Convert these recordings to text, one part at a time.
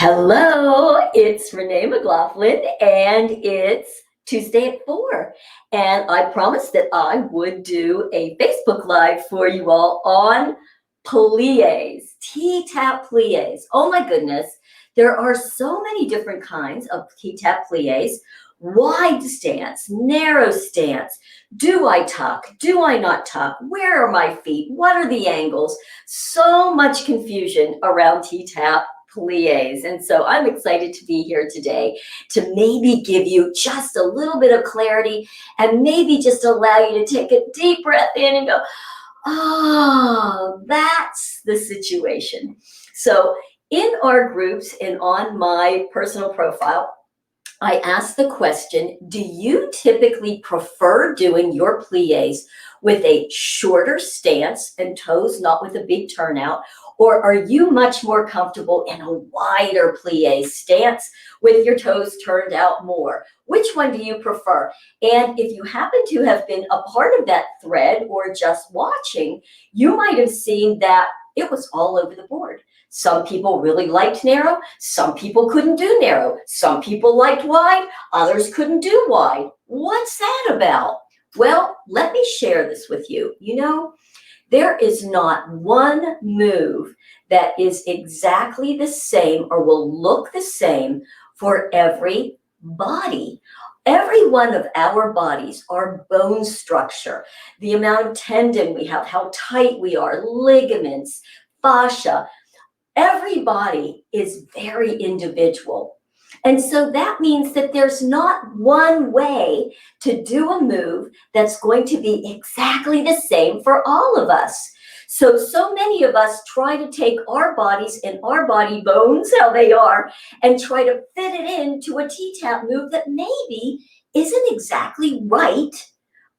Hello, it's Renee McLaughlin, and it's Tuesday at 4. And I promised that I would do a Facebook Live for you all on plies, T-Tapp Plies. Oh my goodness, there are so many different kinds of T-Tapp Plies. Wide stance, narrow stance. Do I tuck? Do I not tuck? Where are my feet? What are the angles? So much confusion around T-Tapp Plies. And so I'm excited to be here today to maybe give you just a little bit of clarity and maybe just allow you to take a deep breath in and go, oh, that's the situation. So in our groups and on my personal profile, I asked the question, do you typically prefer doing your plies with a shorter stance and toes not with a big turnout? Or are you much more comfortable in a wider plie stance with your toes turned out more? Which one do you prefer? And if you happen to have been a part of that thread or just watching, you might have seen that it was all over the board. Some people really liked narrow. Some people couldn't do narrow. Some people liked wide. Others couldn't do wide. What's that about? Well, let me share this with you. You know, there is not one move that is exactly the same or will look the same for every body. Every one of our bodies, our bone structure, the amount of tendon we have, how tight we are, ligaments, fascia, every body is very individual. And so that means that there's not one way to do a move that's going to be exactly the same for all of us. So many of us try to take our bodies and our body bones, how they are, and try to fit it into a T-Tapp move that maybe isn't exactly right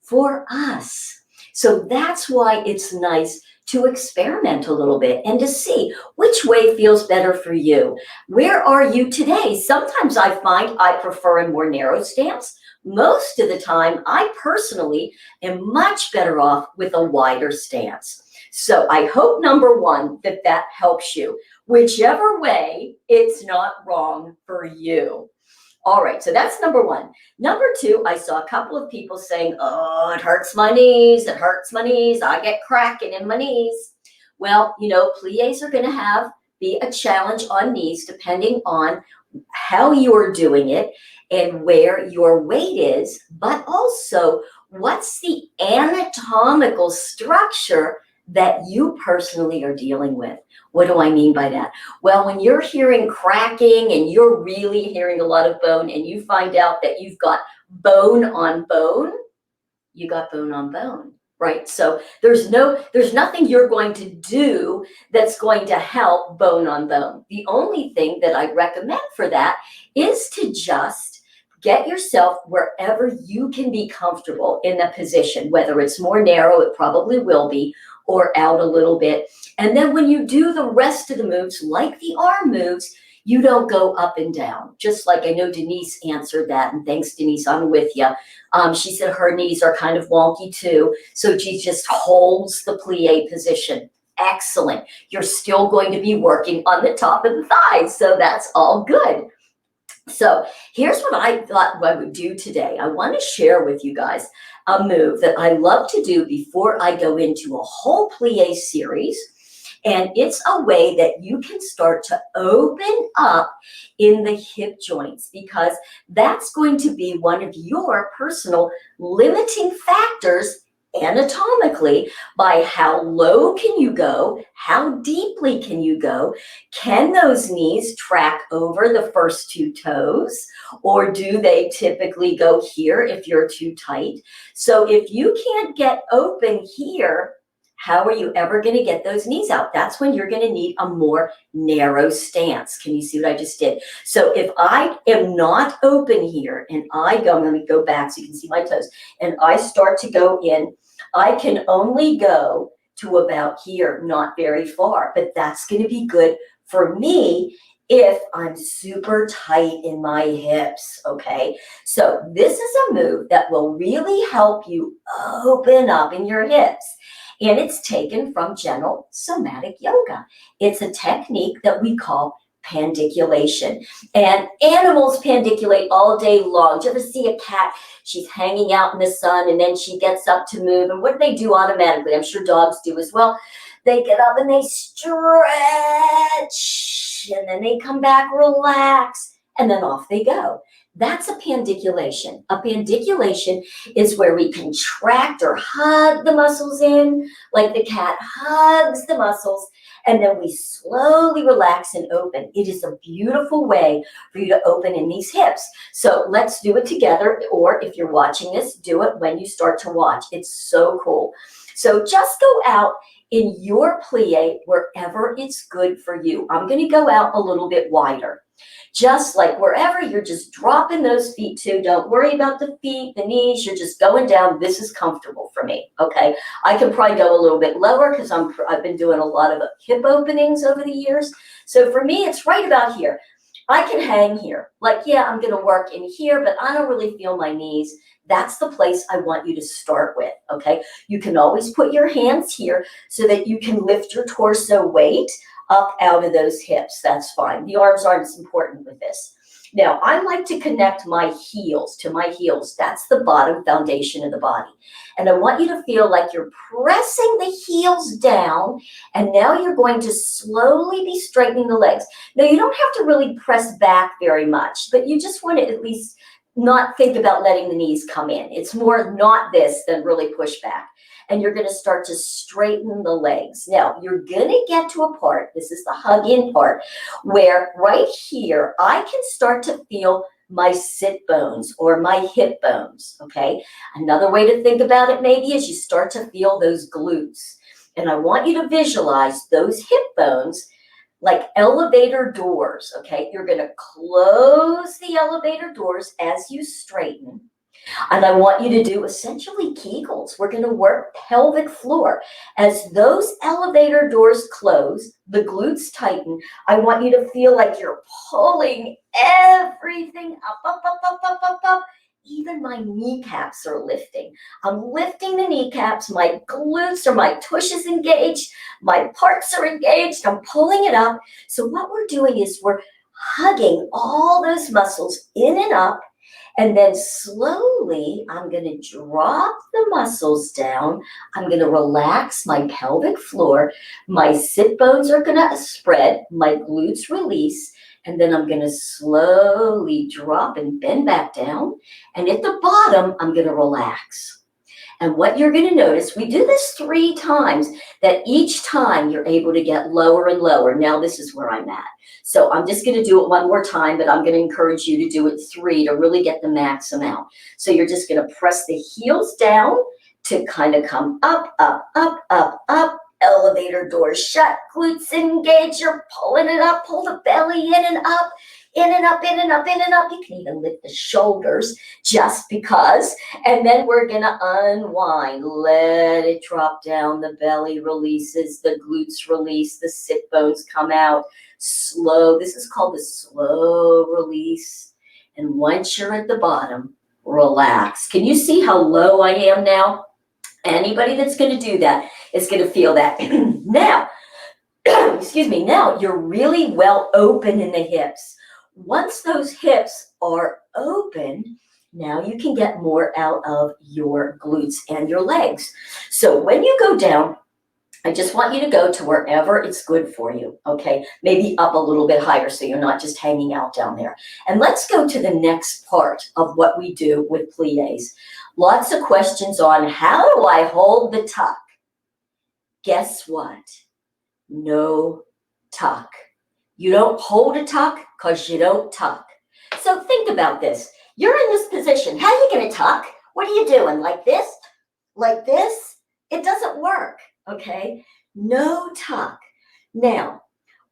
for us. So that's why it's nice to experiment a little bit and to see which way feels better for you. Where are you today? Sometimes I find I prefer a more narrow stance. Most of the time, I personally am much better off with a wider stance. So I hope, number one, that helps you. Whichever way, it's not wrong for you. All right, so that's number one. Number two, I saw a couple of people saying, oh, it hurts my knees, it hurts my knees, I get cracking in my knees. Well, you know, plies are going to be a challenge on knees depending on how you're doing it and where your weight is, but also what's the anatomical structure that you personally are dealing with. What do I mean by that? Well, when you're hearing cracking and you're really hearing a lot of bone and you find out that you've got bone on bone, you got bone on bone, right? So there's nothing you're going to do that's going to help bone on bone. The only thing that I recommend for that is to just get yourself wherever you can be comfortable in the position, whether it's more narrow, it probably will be, or out a little bit. And then when you do the rest of the moves, like the arm moves, you don't go up and down. Just like I know Denise answered that, and thanks, Denise, I'm with you. She said her knees are kind of wonky too, so she just holds the plie position. Excellent. You're still going to be working on the top of the thighs, so that's all good. So here's what I thought I would do today. I want to share with you guys a move that I love to do before I go into a whole plie series. And it's a way that you can start to open up in the hip joints, because that's going to be one of your personal limiting factors anatomically, by how low can you go, how deeply can you go, can those knees track over the first two toes, or do they typically go here if you're too tight? So if you can't get open here, how are you ever going to get those knees out? That's when you're going to need a more narrow stance. Can you see what I just did? So if I am not open here and I'm going to go back so you can see my toes, and I start to go in, I can only go to about here, not very far, but that's going to be good for me if I'm super tight in my hips, okay? So this is a move that will really help you open up in your hips. And it's taken from gentle somatic yoga. It's a technique that we call pandiculation. And animals pandiculate all day long. Do you ever see a cat? She's hanging out in the sun and then she gets up to move. And what do they do automatically? I'm sure dogs do as well. They get up and they stretch and then they come back, relax, and then off they go. That's a pandiculation. A pandiculation is where we contract or hug the muscles in, like the cat hugs the muscles, and then we slowly relax and open. It is a beautiful way for you to open in these hips. So let's do it together, or if you're watching this, do it when you start to watch. It's so cool. So just go out in your plie wherever it's good for you. I'm going to go out a little bit wider. Just like wherever you're just dropping those feet to. Don't worry about the feet, the knees. You're just going down. This is comfortable for me, okay? I can probably go a little bit lower because I've been doing a lot of hip openings over the years. So for me, it's right about here. I can hang here. Like, yeah, I'm going to work in here, but I don't really feel my knees. That's the place I want you to start with, okay? You can always put your hands here so that you can lift your torso weight up out of those hips. That's fine. The arms aren't as important with this. Now, I like to connect my heels to my heels. That's the bottom foundation of the body. And I want you to feel like you're pressing the heels down, and now you're going to slowly be straightening the legs. Now, you don't have to really press back very much, but you just want to at least not think about letting the knees come in. It's more not this than really push back. And you're going to start to straighten the legs. Now, you're going to get to a part, this is the hug in part, where right here, I can start to feel my sit bones or my hip bones, okay? Another way to think about it maybe is you start to feel those glutes. And I want you to visualize those hip bones like elevator doors, okay? You're going to close the elevator doors as you straighten. And I want you to do essentially Kegels. We're going to work pelvic floor. As those elevator doors close, the glutes tighten. I want you to feel like you're pulling everything up, up, up, up, up, up, up. Even my kneecaps are lifting. I'm lifting the kneecaps. My glutes or my tush is engaged. My parts are engaged. I'm pulling it up. So what we're doing is we're hugging all those muscles in and up. And then slowly, I'm going to drop the muscles down. I'm going to relax my pelvic floor. My sit bones are going to spread. My glutes release. And then I'm going to slowly drop and bend back down. And at the bottom, I'm going to relax. And what you're going to notice, we do this 3 times, that each time you're able to get lower and lower. Now, this is where I'm at. So I'm just going to do it one more time, but I'm going to encourage you to do it 3 to really get the max amount. So you're just going to press the heels down to kind of come up, up, up, up, up. Elevator doors shut, glutes engage. You're pulling it up, pull the belly in and up, in and up, in and up, in and up. You can even lift the shoulders just because. And then we're going to unwind. Let it drop down. The belly releases, the glutes release, the sit bones come out. Slow. This is called the slow release. And once you're at the bottom, relax. Can you see how low I am now? Anybody that's going to do that is going to feel that. Now, excuse me, now you're really well open in the hips. Once those hips are open, now you can get more out of your glutes and your legs. So when you go down, I just want you to go to wherever it's good for you, okay? Maybe up a little bit higher so you're not just hanging out down there. And let's go to the next part of what we do with plies. Lots of questions on how do I hold the tuck? Guess what? No tuck. You don't hold a tuck because you don't tuck. So think about this. You're in this position. How are you going to tuck? What are you doing? Like this? Like this? It doesn't work. Okay, no tuck. Now,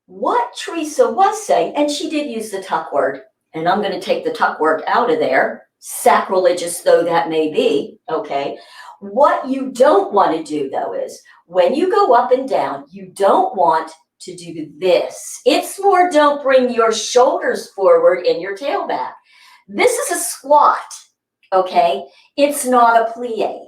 what Teresa was saying, and she did use the tuck word, and I'm going to take the tuck word out of there, sacrilegious though that may be, okay? What you don't want to do, though, is when you go up and down, you don't want to do this. It's more don't bring your shoulders forward and your tail back. This is a squat, okay? It's not a plie.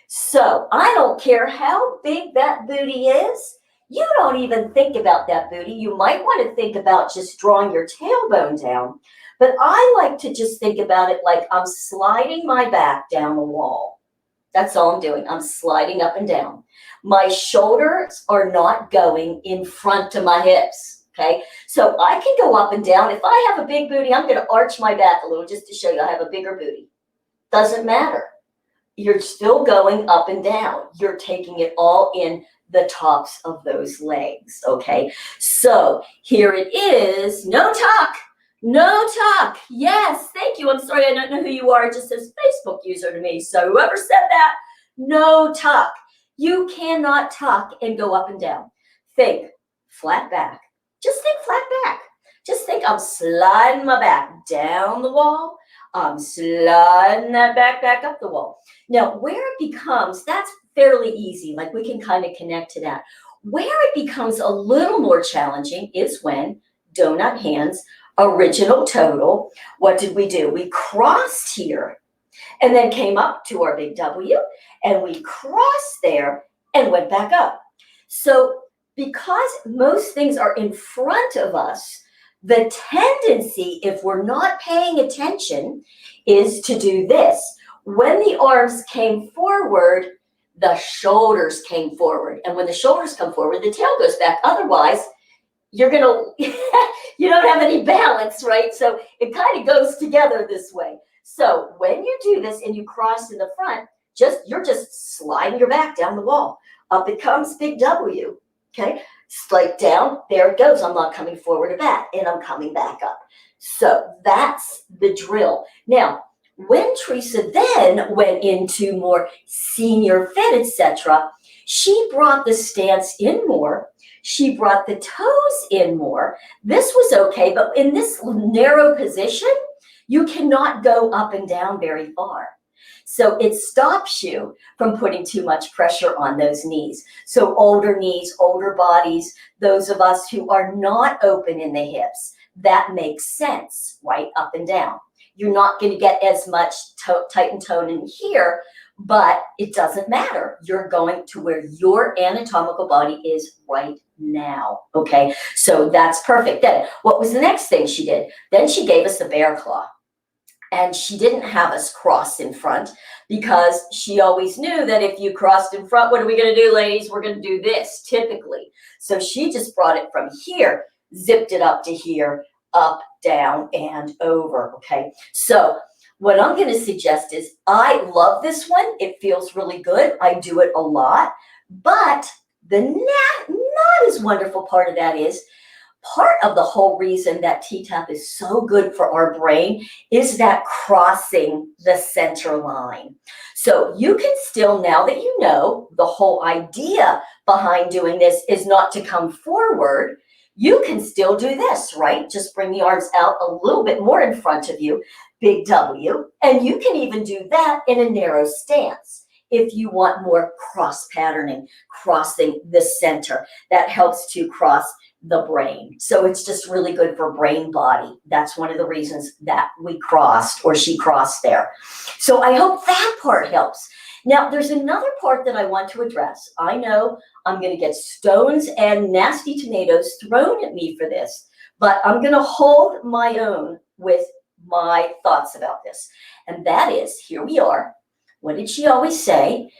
So I don't care how big that booty is, You don't even think about that booty. You might want to think about just drawing your tailbone down, but I like to just think about it like I'm sliding my back down the wall. That's all I'm doing. I'm sliding up and down. My shoulders are not going in front of my hips. Okay. So I can go up and down. If I have a big booty, I'm going to arch my back a little just to show you I have a bigger booty. Doesn't matter. You're still going up and down. You're taking it all in the tops of those legs. Okay. So here it is. No tuck. No tuck. Yes. Thank you. I'm sorry. I don't know who you are. It just says Facebook user to me. So whoever said that, no tuck. You cannot tuck and go up and down. Think flat back. Just think flat back. Just think I'm sliding my back down the wall. I'm sliding that back up the wall. Now, where it becomes, that's fairly easy. Like we can kind of connect to that. Where it becomes a little more challenging is when donut hands, original total. What did we do? We crossed here and then came up to our big W and we crossed there and went back up. So because most things are in front of us, the tendency, if we're not paying attention, is to do this. When the arms came forward, the shoulders came forward. And when the shoulders come forward, the tail goes back. Otherwise, you're going to, you don't have any balance, right? So it kind of goes together this way. So when you do this and you cross in the front, you're just sliding your back down the wall. Up it comes big W, okay? Slide down, there it goes. I'm not coming forward or back, and I'm coming back up. So that's the drill. Now, when Teresa then went into more senior fit, etc., she brought the stance in more. She brought the toes in more. This was okay, but in this narrow position, you cannot go up and down very far. So it stops you from putting too much pressure on those knees. So older knees, older bodies, those of us who are not open in the hips, that makes sense, right? Up and down. You're not going to get as much tight and tone in here, but it doesn't matter. You're going to where your anatomical body is right now, okay? So that's perfect. Then what was the next thing she did? Then she gave us the bear claw. And she didn't have us cross in front because she always knew that if you crossed in front, what are we going to do, ladies? We're going to do this typically. So she just brought it from here, zipped it up to here, up, down, and over, okay? So what I'm going to suggest is I love this one. It feels really good. I do it a lot. But the not as wonderful part of that is part of the whole reason that T-Tapp is so good for our brain is that crossing the center line. So you can still, now that you know the whole idea behind doing this is not to come forward, you can still do this, right? Just bring the arms out a little bit more in front of you, big W, and you can even do that in a narrow stance if you want more cross patterning, crossing the center. That helps to cross the brain. So it's just really good for brain body. That's one of the reasons that we crossed, or she crossed there. So I hope that part helps. Now, there's another part that I want to address. I know I'm going to get stones and nasty tomatoes thrown at me for this, but I'm going to hold my own with my thoughts about this. And that is, here we are. What did she always say?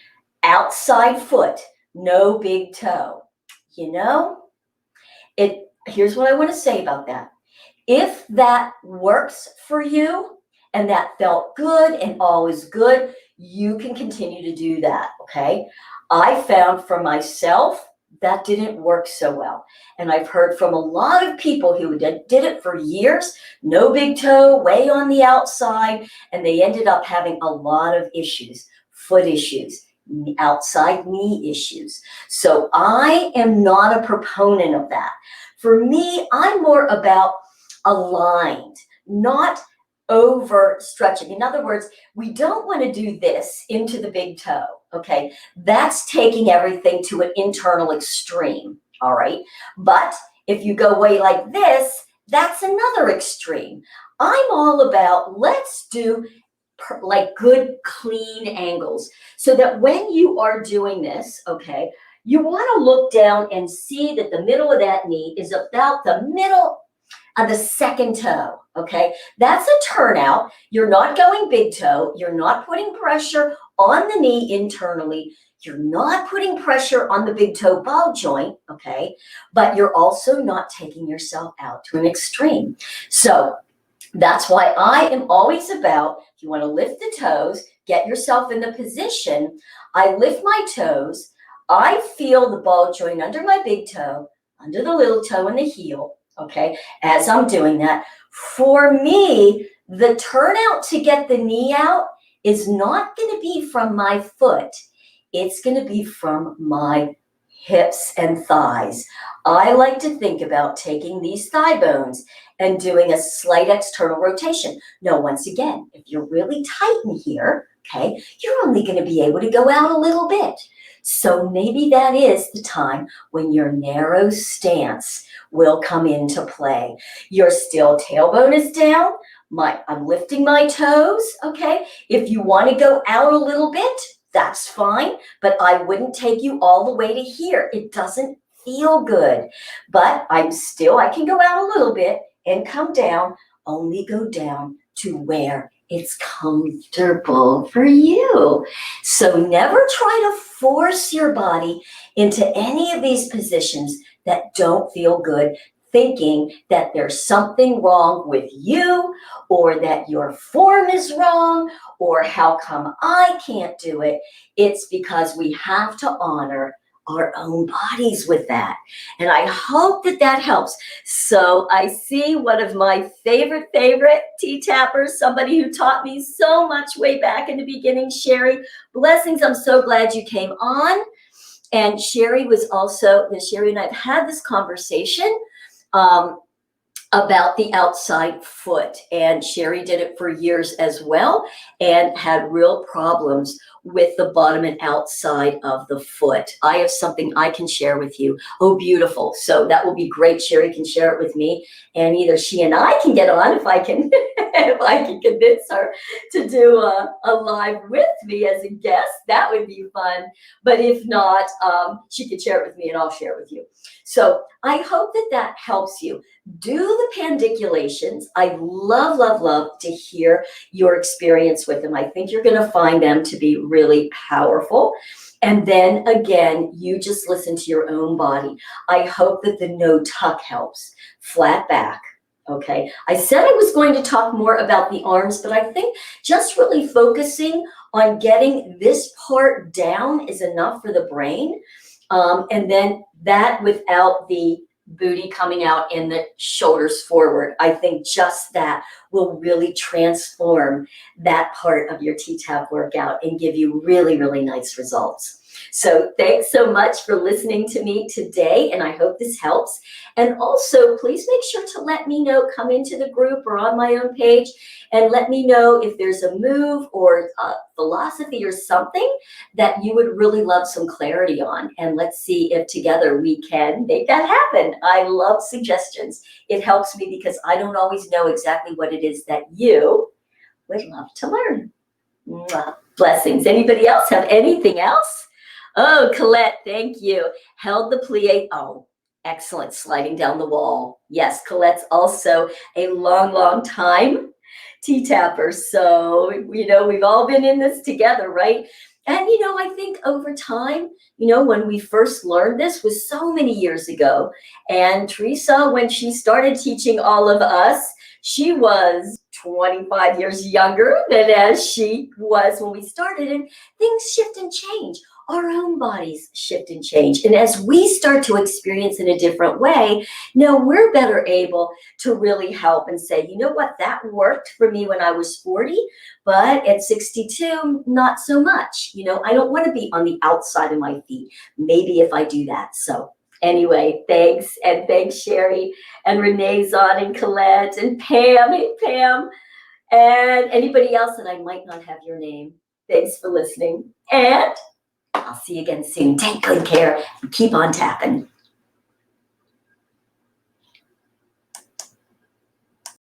Outside foot, no big toe. You know, here's what I want to say about that. If that works for you and that felt good and all is good, you can continue to do that, okay? I found for myself that didn't work so well. And I've heard from a lot of people who did it for years, no big toe, way on the outside, and they ended up having a lot of issues, foot issues, outside knee issues. So I am not a proponent of that. For me, I'm more about aligned, not over stretching. In other words, we don't want to do this into the big toe, okay? That's taking everything to an internal extreme, all right? But if you go way like this, that's another extreme. I'm all about, let's do like good, clean angles so that when you are doing this, okay, you want to look down and see that the middle of that knee is about the middle of the second toe, okay? That's a turnout. You're not going big toe. You're not putting pressure on the knee internally. You're not putting pressure on the big toe ball joint, okay? But you're also not taking yourself out to an extreme. So that's why I am always about, if you want to lift the toes, get yourself in the position. I lift my toes. I feel the ball joint under my big toe, under the little toe and the heel, okay? As I'm doing that, for me, the turnout to get the knee out is not going to be from my foot. It's going to be from my hips and thighs. I like to think about taking these thigh bones and doing a slight external rotation. Now, once again, if you're really tight in here, okay, you're only going to be able to go out a little bit. So maybe that is the time when your narrow stance will come into play. Your still tailbone is down. I'm lifting my toes, okay? If you want to go out a little bit, that's fine, but I wouldn't take you all the way to here. It doesn't feel good, but I can go out a little bit and come down, only go down to where it's comfortable for you. So never try to force your body into any of these positions that don't feel good, thinking that there's something wrong with you, or that your form is wrong, or how come I can't do it. It's because we have to honor our own bodies with that. And I hope that that helps. So I see one of my favorite T-tappers, somebody who taught me so much way back in the beginning, Sherry. Blessings, I'm so glad you came on. And Sherry and I've had this conversation about the outside foot, and Sherry did it for years as well and had real problems with the bottom and outside of the foot. I have something I can share with you. Oh, beautiful. So that will be great. Sherry can share it with me, and either she and I can get on if I can if I can convince her to do a live with me as a guest. That would be fun. But if not, she could share it with me and I'll share it with you. So I hope that that helps you. Do the pandiculations. I love, love, love to hear your experience with them. I think you're going to find them to be really powerful. And then again, you just listen to your own body. I hope that the no tuck helps. Flat back. Okay. I said I was going to talk more about the arms, but I think just really focusing on getting this part down is enough for the brain. And then that without the booty coming out and the shoulders forward. I think just that will really transform that part of your T-Tapp workout and give you really, really nice results. So thanks so much for listening to me today, and I hope this helps. And also, please make sure to let me know, come into the group or on my own page, and let me know if there's a move or a philosophy or something that you would really love some clarity on. And let's see if together we can make that happen. I love suggestions. It helps me because I don't always know exactly what it is that you would love to learn. Mwah. Blessings. Anybody else have anything else? Oh, Colette, thank you. Held the plie. Oh, excellent. Sliding down the wall. Yes, Colette's also a long, long time T-tapper. So, we've all been in this together, right? And, I think over time, when we first learned this was so many years ago. And Teresa, when she started teaching all of us, she was 25 years younger than as she was when we started. And things shift and change. Our own bodies shift and change. And as we start to experience in a different way, we're better able to really help and say, you know what, that worked for me when I was 40, but at 62, not so much. I don't want to be on the outside of my feet. Maybe if I do that. So anyway, thanks. And thanks, Sherry and Renee's on and Colette and Pam. Hey, Pam. And anybody else that I might not have your name. Thanks for listening. And I'll see you again soon. Take good care and keep on tapping.